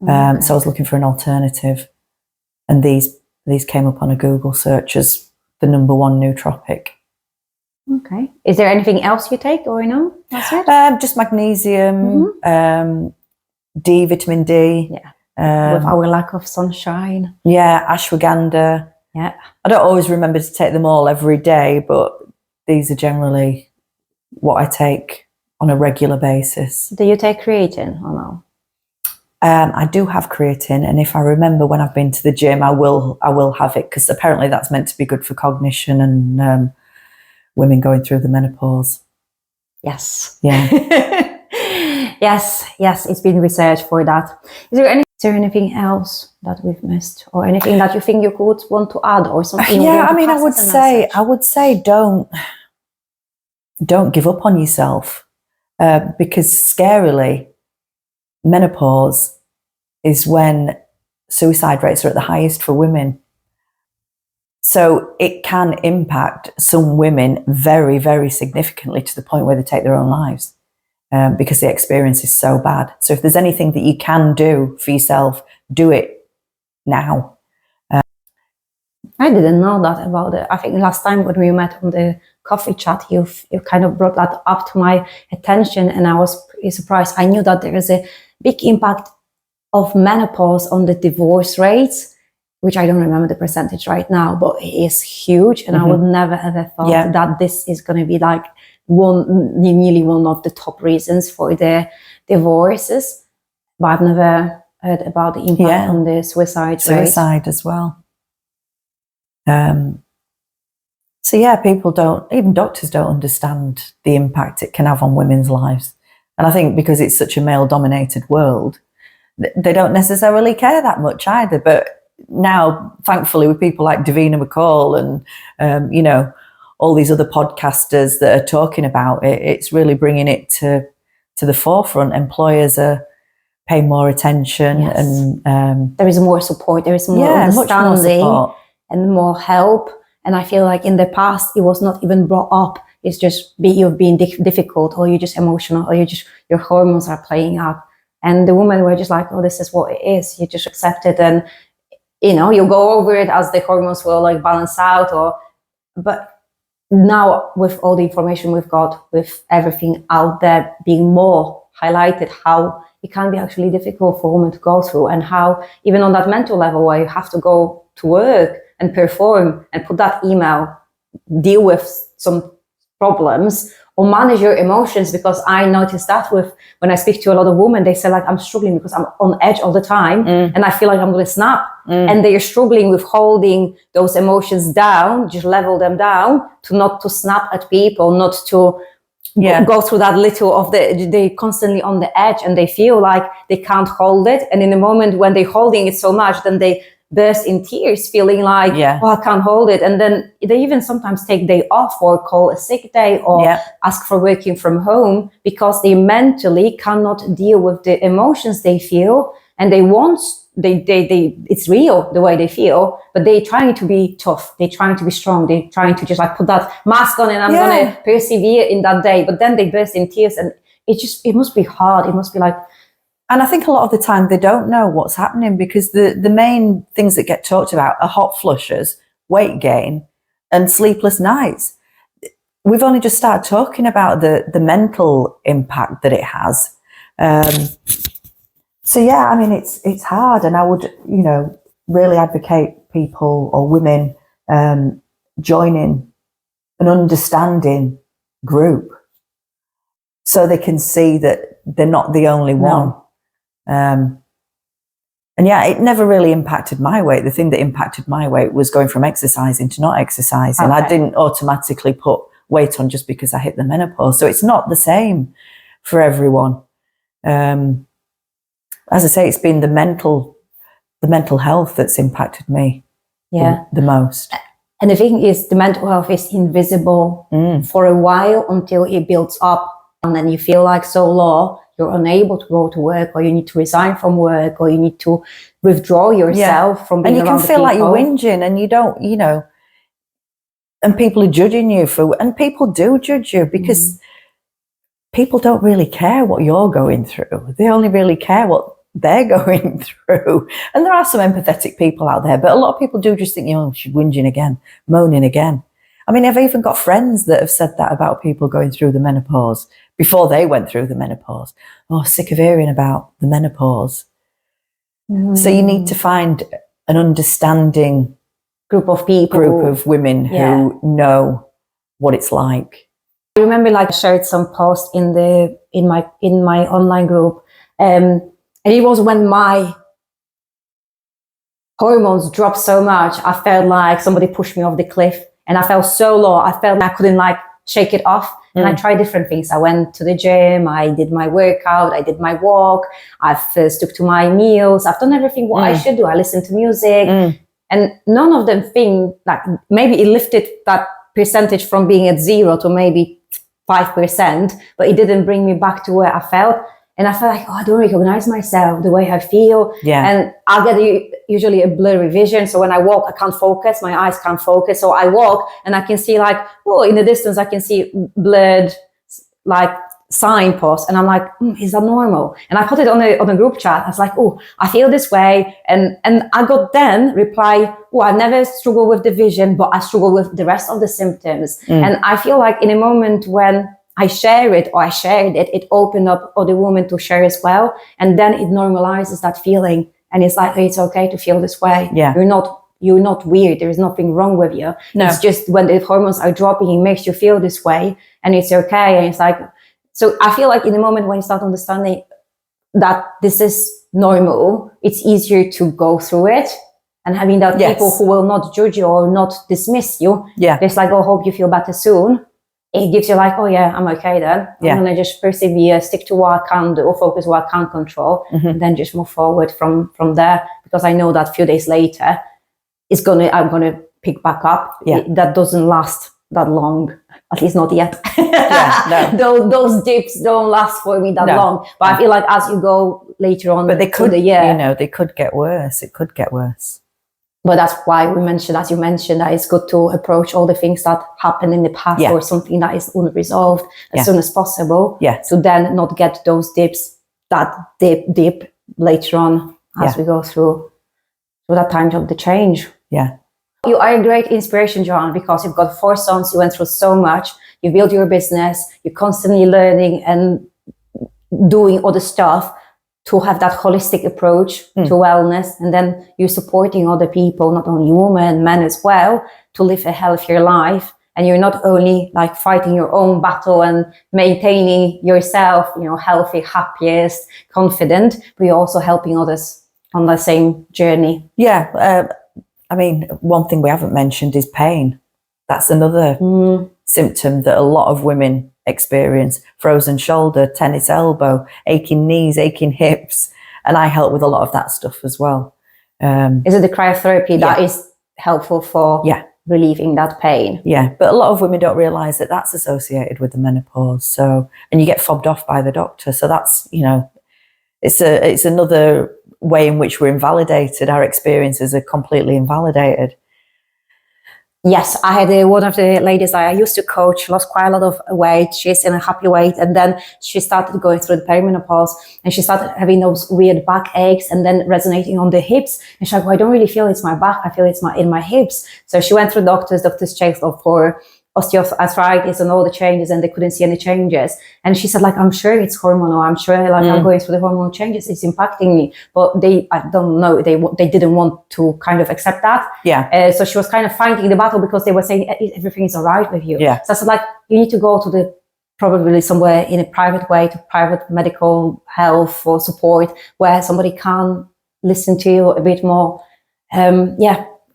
So I was looking for an alternative, and these came up on a Google search as the #1 nootropic. Okay. Is there anything else you take, or no? That's it? Just magnesium, D, vitamin D. Yeah. With our lack of sunshine. Yeah, ashwagandha. Yeah. I don't always remember to take them all every day, but these are generally what I take on a regular basis. Do you take creatine or no? I do have creatine, and if I remember when I've been to the gym, I will have it, because apparently that's meant to be good for cognition and women going through the menopause. Yes. Yeah. Yes, it's been researched for that. Is there anything else that we've missed, or anything that you think you could want to add, or something? Yeah, I mean, I would say don't give up on yourself, because scarily, menopause is when suicide rates are at the highest for women. So it can impact some women very, very significantly, to the point where they take their own lives. Because the experience is so bad. So if there's anything that you can do for yourself, do it now. I didn't know that about it. I think last time when we met on the coffee chat, you kind of brought that up to my attention, and I was pretty surprised. I knew that there is a big impact of menopause on the divorce rates, which I don't remember the percentage right now, but it is huge. And I would never ever thought that this is going to be like nearly one of the top reasons for the divorces. But I've never heard about the impact on the suicide rate. Suicide as well. So yeah, even doctors don't understand the impact it can have on women's lives. And I think because it's such a male-dominated world, they don't necessarily care that much either. But now, thankfully, with people like Davina McCall and, all these other podcasters that are talking about it, it's really bringing it to the forefront. Employers are paying more attention, Yes. and there is more support, there is more understanding, much more support. And more help. And I feel like in the past, it was not even brought up. It's just you've been difficult, or you're just emotional, or your hormones are playing up. And the women were just like, oh, this is what it is. You just accept it, and you go over it as the hormones will like balance out. But now, with all the information we've got, with everything out there being more highlighted, how it can be actually difficult for women to go through, and how even on that mental level where you have to go to work and perform and put that email, deal with some problems, or manage your emotions. Because I noticed that when I speak to a lot of women, they say like, I'm struggling because I'm on edge all the time, and I feel like I'm going to snap. And they're struggling with holding those emotions down, just level them down, not to snap at people, not to go through that little of they constantly on the edge, and they feel like they can't hold it. And in the moment when they're holding it so much, then they burst in tears, feeling like, oh, I can't hold it. And then they even sometimes take day off, or call a sick day, or ask for working from home, because they mentally cannot deal with the emotions they feel. And it's real the way they feel, but they're trying to be tough, they're trying to be strong, they're trying to just like put that mask on, and I'm gonna persevere in that day. But then they burst in tears, and it must be hard. It must be like, and I think a lot of the time they don't know what's happening, because the main things that get talked about are hot flushes, weight gain, and sleepless nights. We've only just started talking about the mental impact that it has. So yeah, I mean, it's hard, and I would, really advocate people or women joining an understanding group, so they can see that they're not the only one. And yeah, it never really impacted my weight. The thing that impacted my weight was going from exercising to not exercising. I didn't automatically put weight on just because I hit the menopause. So it's not the same for everyone. As I say, it's been the mental health that's impacted me the most. And the thing is, the mental health is invisible for a while, until it builds up, and then you feel like so low, you're unable to go to work, or you need to resign from work, or you need to withdraw yourself from being around the people. And you can feel like you're whinging, and you don't, and people are judging you and people do judge you, because people don't really care what you're going through. They only really care what they're going through. And there are some empathetic people out there, but a lot of people do just think, she's whinging again, moaning again. I mean, I've even got friends that have said that about people going through the menopause before they went through the menopause. Oh, sick of hearing about the menopause. So you need to find an understanding group of people, group of women who know what it's like. I remember I shared some posts in my online group, and it was when my hormones dropped so much, I felt like somebody pushed me off the cliff, and I felt so low. I felt like I couldn't shake it off. And I tried different things. I went to the gym, I did my workout, I did my walk, I've stuck to my meals, I've done everything what I should do. I listened to music, and none of them think maybe it lifted that percentage from being at 0 to maybe 5%, but it didn't bring me back to where I felt. And I felt like, I don't recognize myself the way I feel. And I get usually a blurry vision. So when I walk, I can't focus. My eyes can't focus. So I walk and I can see in the distance, I can see blurred signposts. And I'm like, is that normal? And I put it on a group chat. I was like, I feel this way. And I got then reply, I never struggle with the vision, but I struggle with the rest of the symptoms. And I feel like in a moment when I shared it, it opened up other women to share as well. And then it normalizes that feeling. And it's like, it's okay to feel this way. You're not weird. There is nothing wrong with you. No. It's just when the hormones are dropping, it makes you feel this way, and it's okay. And it's like, so I feel like in the moment when you start understanding that this is normal, it's easier to go through it. and having that Yes. people who will not judge you or not dismiss you. Yeah. It's like, oh, hope you feel better soon. It gives you like, oh yeah, I'm okay then. Yeah. I'm gonna just persevere, stick to what I can do, or focus what I can control, and then just move forward from there. Because I know that a few days later, I'm gonna pick back up. Yeah. That doesn't last that long, at least not yet. Yeah, no. those dips don't last for me that long. But I feel like as you go later on, but they could, the year, you know, they could get worse. It could get worse. But that's why we mentioned, as you mentioned, that it's good to approach all the things that happened in the past or something that is unresolved as soon as possible. To then not get those dips, that dip later on as we go through that time of the change. Yeah. You are a great inspiration, Joanne, because you've got 4 sons, you went through so much, you built your business, you're constantly learning and doing other stuff to have that holistic approach to wellness. And then you're supporting other people, not only women, men as well, to live a healthier life. And you're not only like fighting your own battle and maintaining yourself, you know, healthy, happiest, confident, but you're also helping others on the same journey. Yeah. I mean, one thing we haven't mentioned is pain. That's another symptom that a lot of women experience. Frozen shoulder, tennis elbow, aching knees, aching hips. And I help with a lot of that stuff as well. Is it the cryotherapy that is helpful for relieving that pain? Yeah, but a lot of women don't realise that that's associated with the menopause. So, and you get fobbed off by the doctor. So that's, you know, it's another way in which we're invalidated. Our experiences are completely invalidated. Yes, I had one of the ladies that I used to coach, lost quite a lot of weight. She's in a happy weight. And then she started going through the perimenopause and she started having those weird back aches and then resonating on the hips. And she's like, well, I don't really feel it's my back. I feel it's in my hips. So she went through doctors checked for osteoarthritis and all the changes, and they couldn't see any changes. And she said, like, I'm sure it's hormonal. I'm sure like I'm going through the hormonal changes. It's impacting me. But I don't know, they didn't want to kind of accept that. Yeah. So she was kind of fighting the battle because they were saying everything is all right with you. Yeah. So I said, like, you need to go to probably somewhere in a private way, to private medical health or support where somebody can listen to you a bit more. And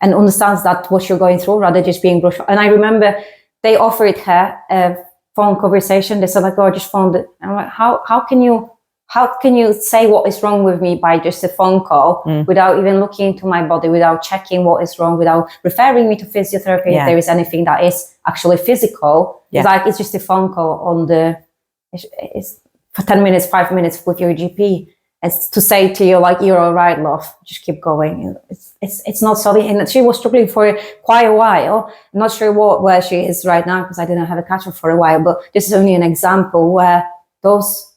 understands that what you're going through rather just being brushed. And I remember they offered her a phone conversation. They said, like, oh, just phone it. And I'm like, how can you say what is wrong with me by just a phone call without even looking into my body, without checking what is wrong, without referring me to physiotherapy if there is anything that is actually physical? It's like, it's just a phone call it's for 10 minutes, 5 minutes with your GP. It's to say to you, like, you're all right, love, just keep going. It's not solid. And she was struggling for quite a while. I'm not sure where she is right now because I didn't have a catch up for a while, but this is only an example where those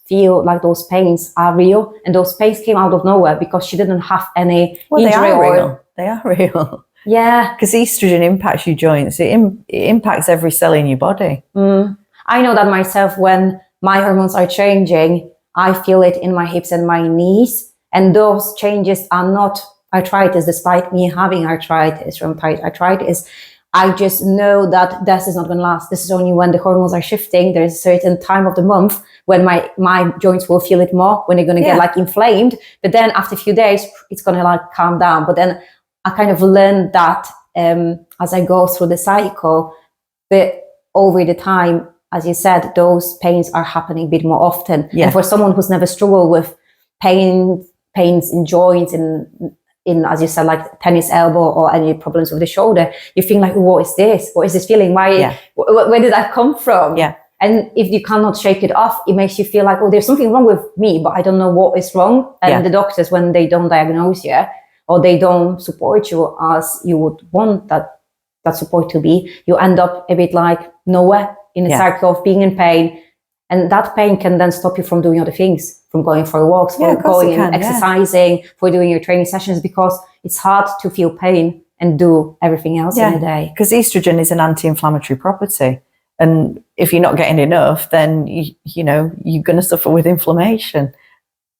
pains are real, and those pains came out of nowhere because she didn't have any injury. They are real. Yeah. Because estrogen impacts your joints. It impacts every cell in your body. I know that myself, when my hormones are changing, I feel it in my hips and my knees. And those changes are not arthritis, despite me having rheumatoid arthritis. I just know that this is not going to last. This is only when the hormones are shifting. There's a certain time of the month when my joints will feel it more, when they're going to get like inflamed. But then after a few days, it's going to like calm down. But then I kind of learned that as I go through the cycle. But over the time, as you said, those pains are happening a bit more often. Yeah. And for someone who's never struggled with pains in joints, in, as you said, like tennis elbow or any problems with the shoulder, you think like, what is this? What is this feeling? Where did that come from? Yeah. And if you cannot shake it off, it makes you feel like, oh, there's something wrong with me, but I don't know what is wrong. And the doctors, when they don't diagnose you or they don't support you as you would want that support to be, you end up a bit like nowhere in a cycle of being in pain. And that pain can then stop you from doing other things, from going for walks, for going and exercising, for doing your training sessions, because it's hard to feel pain and do everything else in a day. Because estrogen is an anti-inflammatory property. And if you're not getting enough, then, you know, you're going to suffer with inflammation,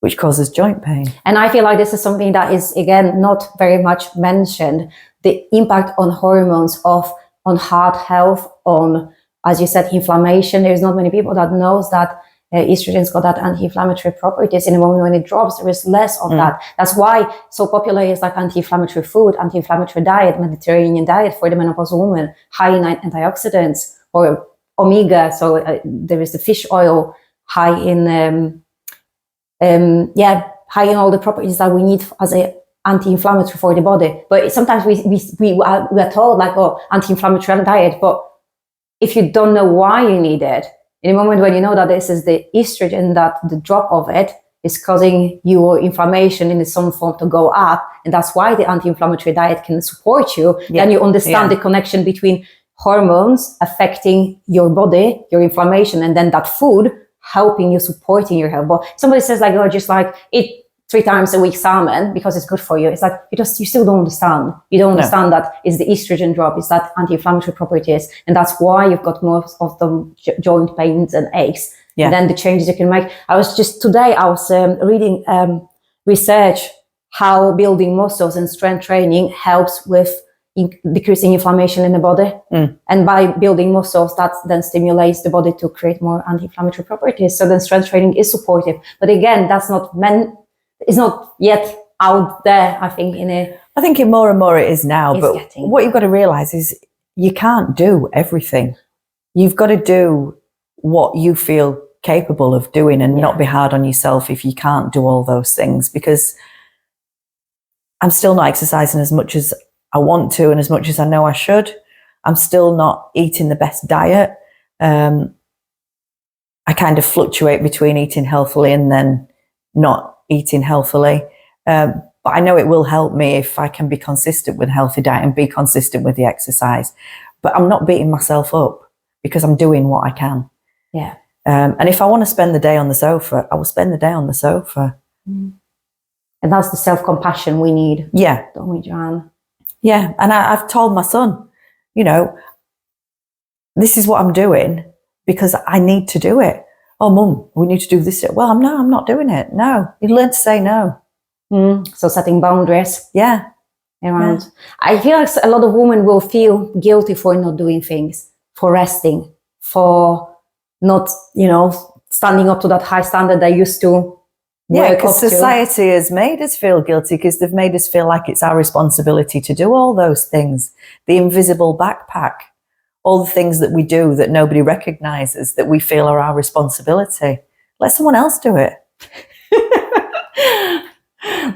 which causes joint pain. And I feel like this is something that is, again, not very much mentioned. The impact on hormones on heart health, on, as you said, inflammation. There's not many people that knows that estrogen's got that anti-inflammatory properties. In the moment when it drops, there is less of that. That's why so popular is like anti-inflammatory food, anti-inflammatory diet, Mediterranean diet for the menopause woman, high in antioxidants or omega. So there is the fish oil, high in high in all the properties that we need as a anti-inflammatory for the body. But sometimes we are told like, oh, anti-inflammatory diet, but if you don't know why you need it, in the moment when you know that this is the estrogen, that the drop of it is causing your inflammation in some form to go up, and that's why the anti-inflammatory diet can support you, then you understand the connection between hormones affecting your body, your inflammation, and then that food helping you, supporting your health. But somebody says like, oh, just like eat 3 times a week salmon because it's good for you. It's like, you still don't understand. You don't understand that it's the estrogen drop, it's that anti-inflammatory properties. And that's why you've got most of the joint pains and aches. Yeah. And then the changes you can make. Today I was reading research how building muscles and strength training helps with decreasing inflammation in the body. And by building muscles, that then stimulates the body to create more anti-inflammatory properties. So then strength training is supportive. But again, that's not meant, it's not yet out there, I think, I think in more and more it is now, but what you've got to realize is you can't do everything. You've got to do what you feel capable of doing and not be hard on yourself if you can't do all those things, because I'm still not exercising as much as I want to and as much as I know I should. I'm still not eating the best diet. I kind of fluctuate between eating healthily and then not eating healthily. But I know it will help me if I can be consistent with healthy diet and be consistent with the exercise. But I'm not beating myself up because I'm doing what I can. Yeah. And if I want to spend the day on the sofa, I will spend the day on the sofa. And that's the self-compassion we need. Yeah. Don't we, Joanne? Yeah. And I've told my son, this is what I'm doing because I need to do it. Oh, Mum, we need to do this. Well, I'm not doing it. No. You learn to say no. So setting boundaries. Yeah. Around. I feel like a lot of women will feel guilty for not doing things, for resting, for not, standing up to that high standard they used to. Yeah, because society has made us feel guilty because they've made us feel like it's our responsibility to do all those things. The invisible backpack, all the things that we do that nobody recognizes that we feel are our responsibility. Let someone else do it.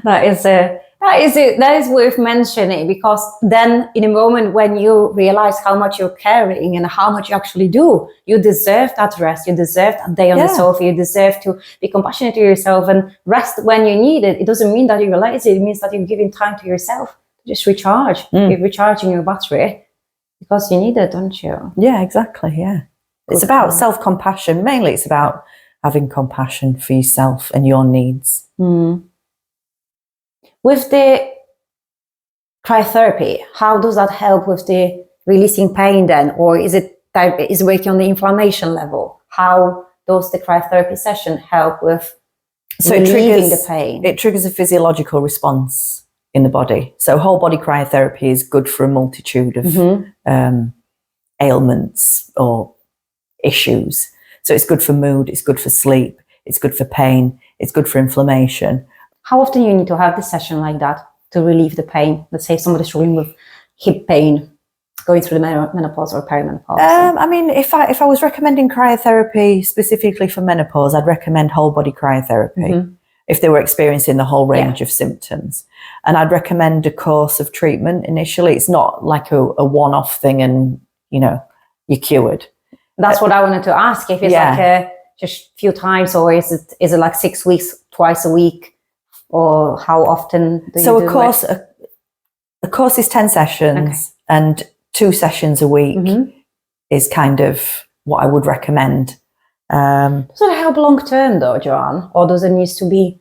That is worth mentioning, because then in a moment when you realize how much you're carrying and how much you actually do, you deserve that rest, you deserve that day on the sofa, you deserve to be compassionate to yourself and rest when you need it. It doesn't mean that you're lazy, it means that you're giving time to yourself to just recharge. You're recharging your battery because you need it, don't you? Yeah, exactly, yeah. It's about self-compassion. Mainly it's about having compassion for yourself and your needs. With the cryotherapy, how does that help with the releasing pain then? Or is it working on the inflammation level? How does the cryotherapy session help with relieving the pain? It triggers a physiological response in the body. So whole body cryotherapy is good for a multitude of ailments or issues. So it's good for mood, it's good for sleep, it's good for pain, it's good for inflammation. How often you need to have this session like that to relieve the pain? Let's say somebody's struggling with hip pain, going through the menopause or perimenopause. I mean, if I was recommending cryotherapy specifically for menopause, I'd recommend whole body cryotherapy if they were experiencing the whole range of symptoms. And I'd recommend a course of treatment initially. It's not like a one-off thing and, you're cured. That's what I wanted to ask. If it's like just a few times, or is it like 6 weeks, twice a week? Or how often do you do it? A course is 10 sessions and 2 sessions a week is kind of what I would recommend. Does it help long term though, Joanne? Or does it need to be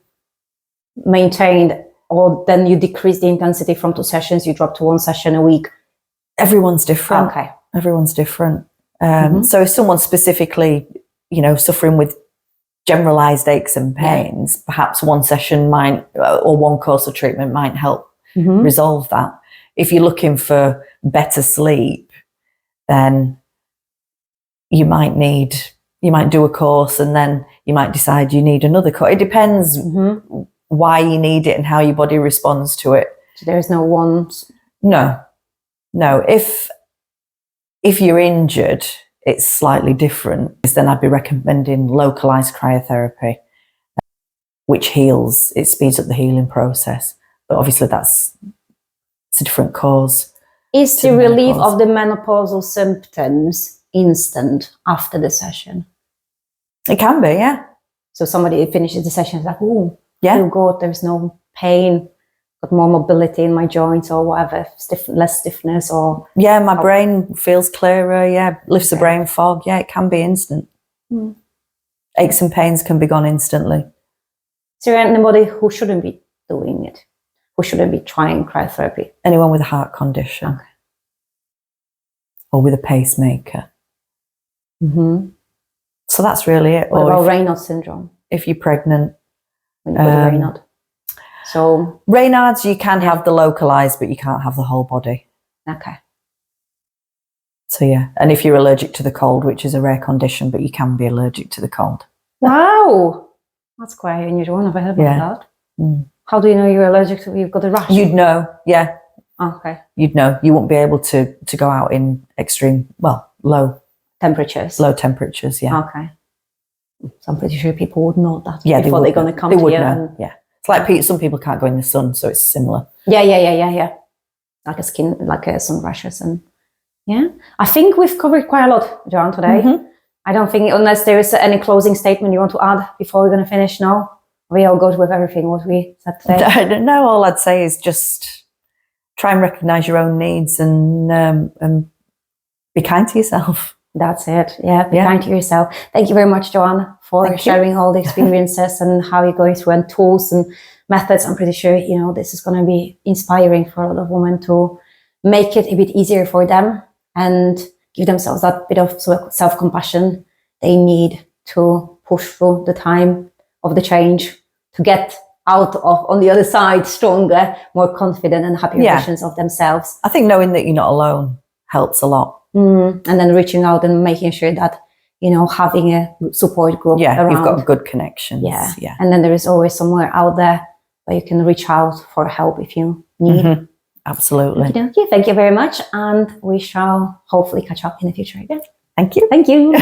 maintained, or then you decrease the intensity from 2 sessions, you drop to 1 session a week? Everyone's different. Okay. Everyone's different. So if someone's specifically, suffering with generalized aches and pains, perhaps 1 session might, or 1 course of treatment might help resolve that. If you're looking for better sleep, then you might need you might do a course and then you might decide you need another course. It depends why you need it and how your body responds to it. So there's no one. No. If you're injured, it's slightly different. Then I'd be recommending localized cryotherapy, which heals. It speeds up the healing process. But obviously it's a different cause. Is the relief of the menopausal symptoms instant after the session? It can be, yeah. So somebody finishes the session, it's like, oh, yeah, feel good, there's no pain, got more mobility in my joints or whatever, less stiffness or... Yeah, my brain feels clearer, yeah, lifts the brain fog. Yeah, it can be instant. Aches and pains can be gone instantly. Is there anybody who shouldn't be doing it? Who shouldn't be trying cryotherapy? Anyone with a heart condition. Okay. Or with a pacemaker. So that's really it. What about Raynaud's syndrome? If you're pregnant. When you go to Raynaud. So Raynaud's, you can have the localized, but you can't have the whole body. Okay. So yeah, and if you're allergic to the cold, which is a rare condition, but you can be allergic to the cold. Wow, that's quite unusual. I've never heard about that. How do you know you're allergic to? You've got a rash. You'd know, yeah. Okay. You'd know. You won't be able to go out in extreme, low temperatures. Low temperatures, yeah. Okay. So I'm pretty sure people would know that before they're going to come to you. Yeah. It's like some people can't go in the sun, so it's similar. Yeah. Like a sun rashes and yeah. I think we've covered quite a lot, Joanne, today. I don't think, unless there is any closing statement you want to add before we're going to finish now. We all go with everything what we said today. No, all I'd say is just try and recognise your own needs and be kind to yourself. That's it. Yeah, be kind to yourself. Thank you very much, Joanne, for sharing all the experiences and how you're going through and tools and methods. I'm pretty sure, this is going to be inspiring for a lot of women to make it a bit easier for them and give themselves that bit of self-compassion they need to push through the time of the change, to get out of on the other side stronger, more confident and happier versions of themselves. I think knowing that you're not alone helps a lot. And then reaching out and making sure that, having a support group around. You've got good connections. Yeah. And then there is always somewhere out there where you can reach out for help if you need. Absolutely. Thank you very much. And we shall hopefully catch up in the future again. Thank you. Thank you.